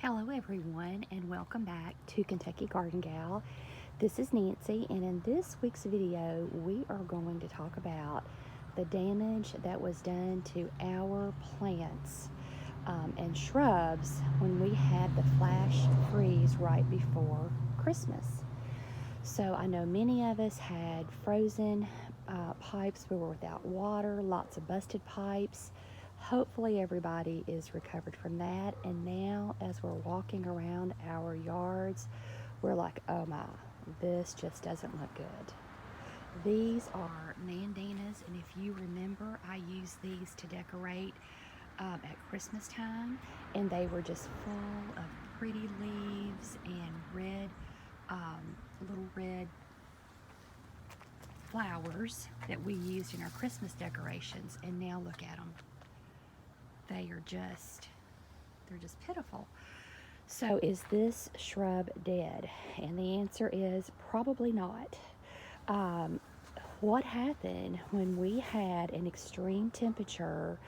Hello everyone and welcome back to Kentucky Garden Gal. This is Nancy, and in this week's video we are going to talk about the damage that was done to our plants and shrubs when we had the flash freeze right before Christmas. So I know many of us had frozen pipes. We were without water, lots of busted pipes. Hopefully everybody is recovered from that. And now as we're walking around our yards, we're like, oh my, this just doesn't look good. These are mandanas, and if you remember, I used these to decorate at Christmas time, and they were just full of pretty leaves and red, little red flowers that we used in our Christmas decorations. And now look at them. They're just pitiful. So is this shrub dead? And the answer is probably not. What happened when we had an extreme temperature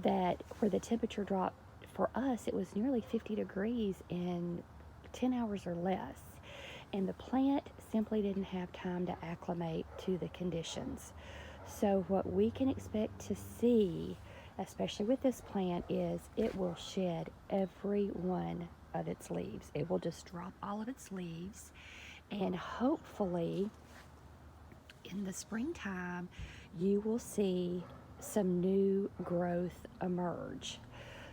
where the temperature dropped, for us it was nearly 50 degrees in 10 hours or less, and the plant simply didn't have time to acclimate to the conditions. So what we can expect to see, especially with this plant, is it will shed every one of its leaves. It will just drop all of its leaves, and hopefully in the springtime you will see some new growth emerge.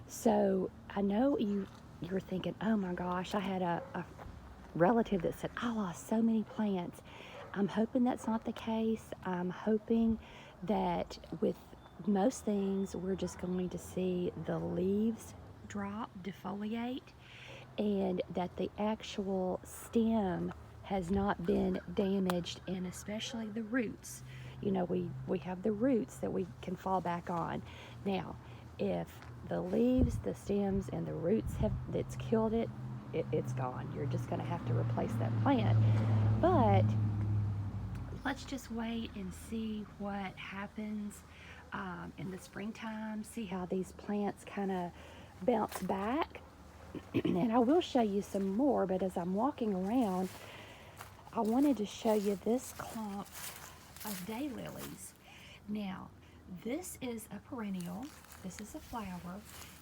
So I know you're thinking, oh my gosh, I had a relative that said, I lost so many plants. I'm hoping that's not the case. I'm hoping that with most things, we're just going to see the leaves drop, defoliate, and that the actual stem has not been damaged, and especially the roots. You know, we have the roots that we can fall back on. Now, if the leaves, the stems, and the roots that's killed it's gone. You're just going to have to replace that plant. But let's just wait and see what happens in the springtime, see how these plants kind of bounce back. And I will show you some more, but as I'm walking around, I wanted to show you this clump of daylilies. Now, this is a perennial, this is a flower,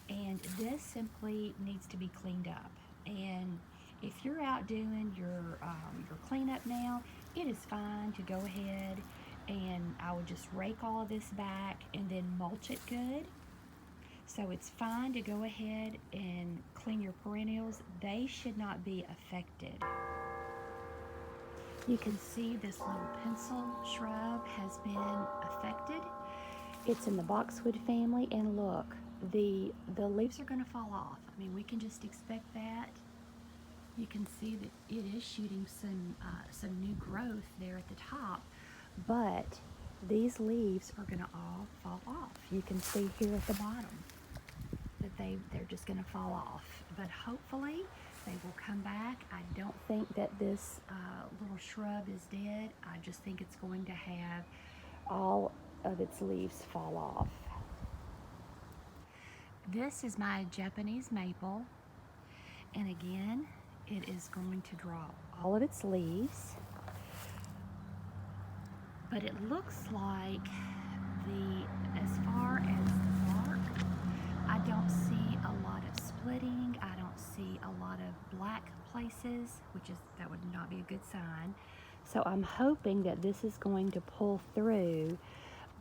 and this simply needs to be cleaned up. And if you're out doing your cleanup now, it is fine to go ahead and I would just rake all of this back and then mulch it good. So it's fine to go ahead and clean your perennials. They should not be affected. You can see this little pencil shrub has been affected. It's in the boxwood family, and look, the leaves are going to fall off. I mean, we can just expect that. You can see that it is shooting some new growth there at the top, but these leaves are going to all fall off. You can see here at the bottom that they're just going to fall off, but hopefully they will come back. I don't think that this little shrub is dead. I just think it's going to have all of its leaves fall off. This is my Japanese maple, and again, it is going to drop all of its leaves, but it looks like as far as the bark, I don't see a lot of splitting. I don't see a lot of black places, that would not be a good sign. So I'm hoping that this is going to pull through,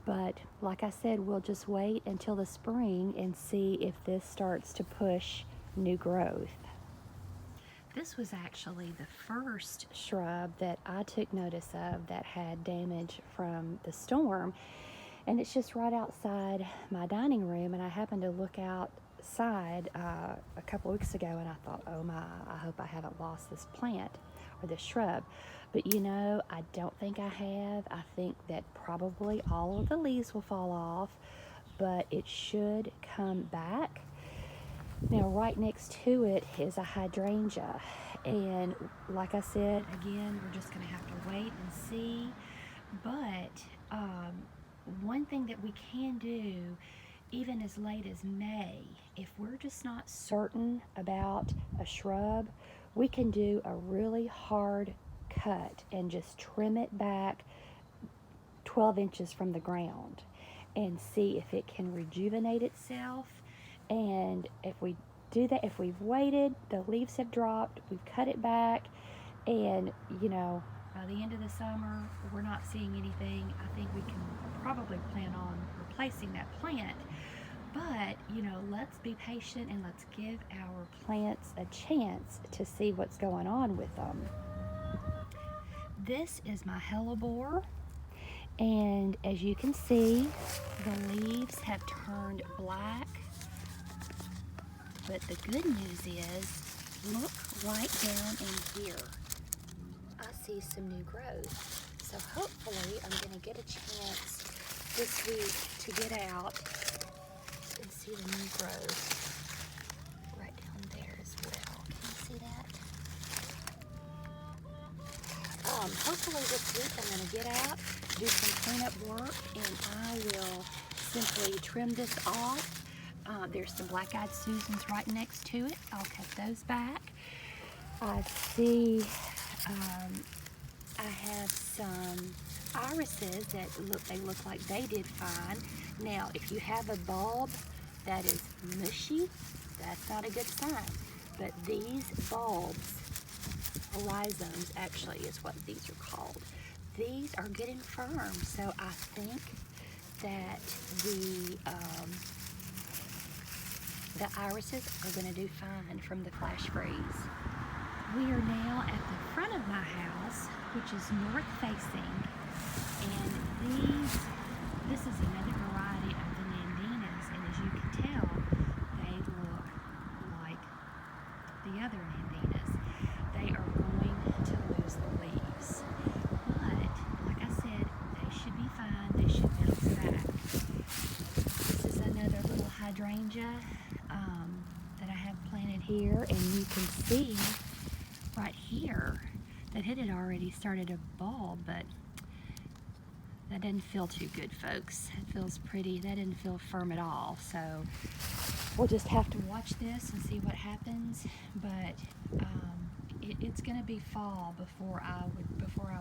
but like I said, we'll just wait until the spring and see if this starts to push new growth. This was actually the first shrub that I took notice of that had damage from the storm, and it's just right outside my dining room, and I happened to look outside a couple weeks ago, and I thought, oh my, I hope I haven't lost this plant or this shrub. But you know, I don't think I have. I think that probably all of the leaves will fall off, but it should come back. Now, right next to it is a hydrangea, and like I said, again, we're just going to have to wait and see. But one thing that we can do even as late as May, if we're just not certain about a shrub, we can do a really hard cut and just trim it back 12 inches from the ground and see if it can rejuvenate itself. And if we do that, if we've waited, the leaves have dropped, we've cut it back, and by the end of the summer we're not seeing anything, I think we can probably plan on replacing that plant. But let's be patient and let's give our plants a chance to see what's going on with them. This is my hellebore, and as you can see, the leaves have turned black. But the good news is, look right down in here. I see some new growth. So hopefully I'm going to get a chance this week to get out and see the new growth right down there as well. Can you see that? Hopefully this week I'm going to get out, do some cleanup work, and I will simply trim this off. There's some black-eyed Susans right next to it. I'll cut those back. I see I have some irises that look like they did fine. Now, if you have a bulb that is mushy, that's not a good sign. But these bulbs, rhizomes actually is what these are called, these are getting firm. So I think that the irises are going to do fine from the flash freeze. We are now at the front of my house, which is north facing, and this is another variety of the nandinas, and as you can tell, they look like the other nandinas. They are going to lose the leaves, but like I said, they should be fine. They should bounce back. This is another little hydrangea that I have planted here, and you can see right here that it had already started a bulb, but that didn't feel too good, folks. It feels pretty. That didn't feel firm at all. So we'll just have to watch this and see what happens. But it's going to be fall before I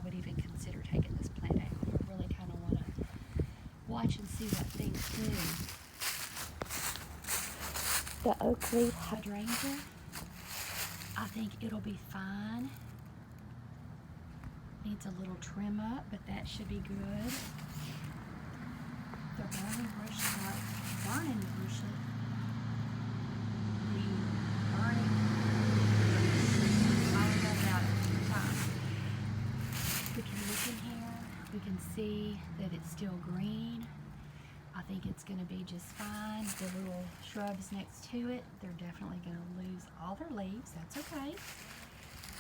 would even consider taking this plant out. I really kind of want to watch and see what things do. The oak leaf hydrangea, I think it'll be fine. Needs a little trim up, but that should be good. The burning bush, burning bush, I'll know about it time. We can look in here. We can see that it's still green. I think it's going to be just fine. The little shrubs next to it, they're definitely going to lose all their leaves. That's okay.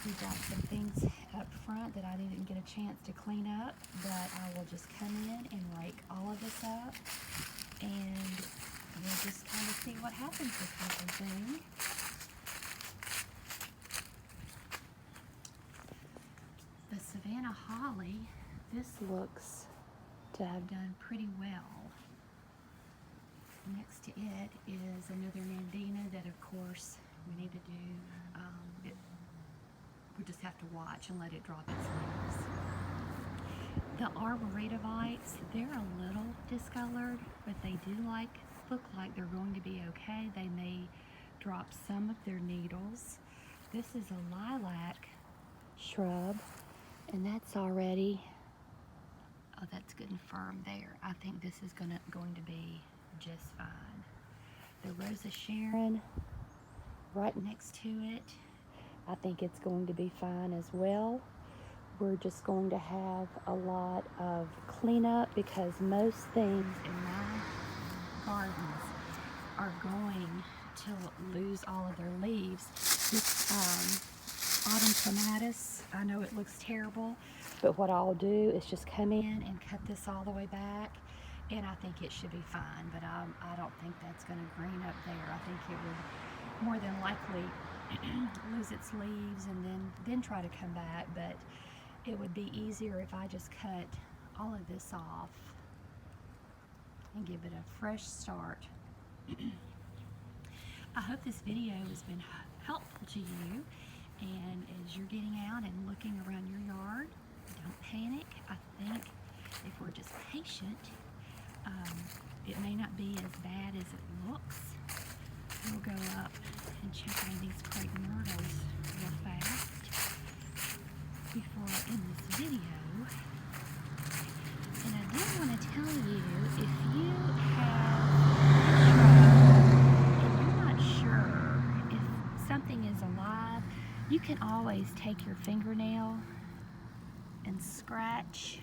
We've got some things up front that I didn't get a chance to clean up, but I will just come in and rake all of this up, and we'll just kind of see what happens with everything. The Savannah Holly, this looks to have done pretty well. Next to it is another nandina that, of course, we need to do. We just have to watch and let it drop its leaves. The arboretavites, they're a little discolored, but they do look like they're going to be okay. They may drop some of their needles. This is a lilac shrub, and that's already, oh, that's good and firm there. I think this is going to be just fine. The Rosa Sharon right next to it, I think it's going to be fine as well. We're just going to have a lot of cleanup because most things in my gardens are going to lose all of their leaves. This autumn clematis, I know it looks terrible, but what I'll do is just come in and cut this all the way back, and I think it should be fine. But I don't think that's going to green up there. I think it would more than likely lose its leaves and then try to come back. But it would be easier if I just cut all of this off and give it a fresh start I hope this video has been helpful to you, and as you're getting out and looking around your yard, don't panic. I think if we're just patient, it may not be as bad as it looks. We'll go up and check on these crepe myrtles real fast before I end this video. And I did want to tell you, if you have a shrub and you're not sure if something is alive, you can always take your fingernail and scratch.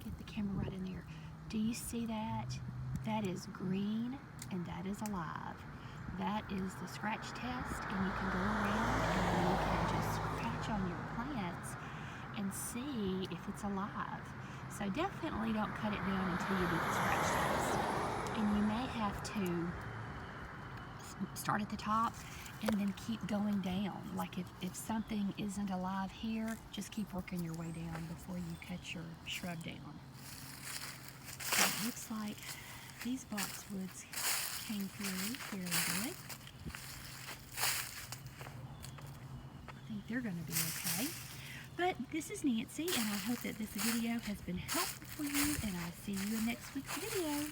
Get the camera right in there. Do you see that? That is green and that is alive. That is the scratch test, and you can go around and you can just scratch on your plants and see if it's alive. So definitely don't cut it down until you do the scratch test. And you may have to start at the top and then keep going down. Like if something isn't alive here, just keep working your way down before you cut your shrub down. So it looks like these boxwoods came through fairly good. I think they're going to be okay. But this is Nancy, and I hope that this video has been helpful for you, and I'll see you in next week's video.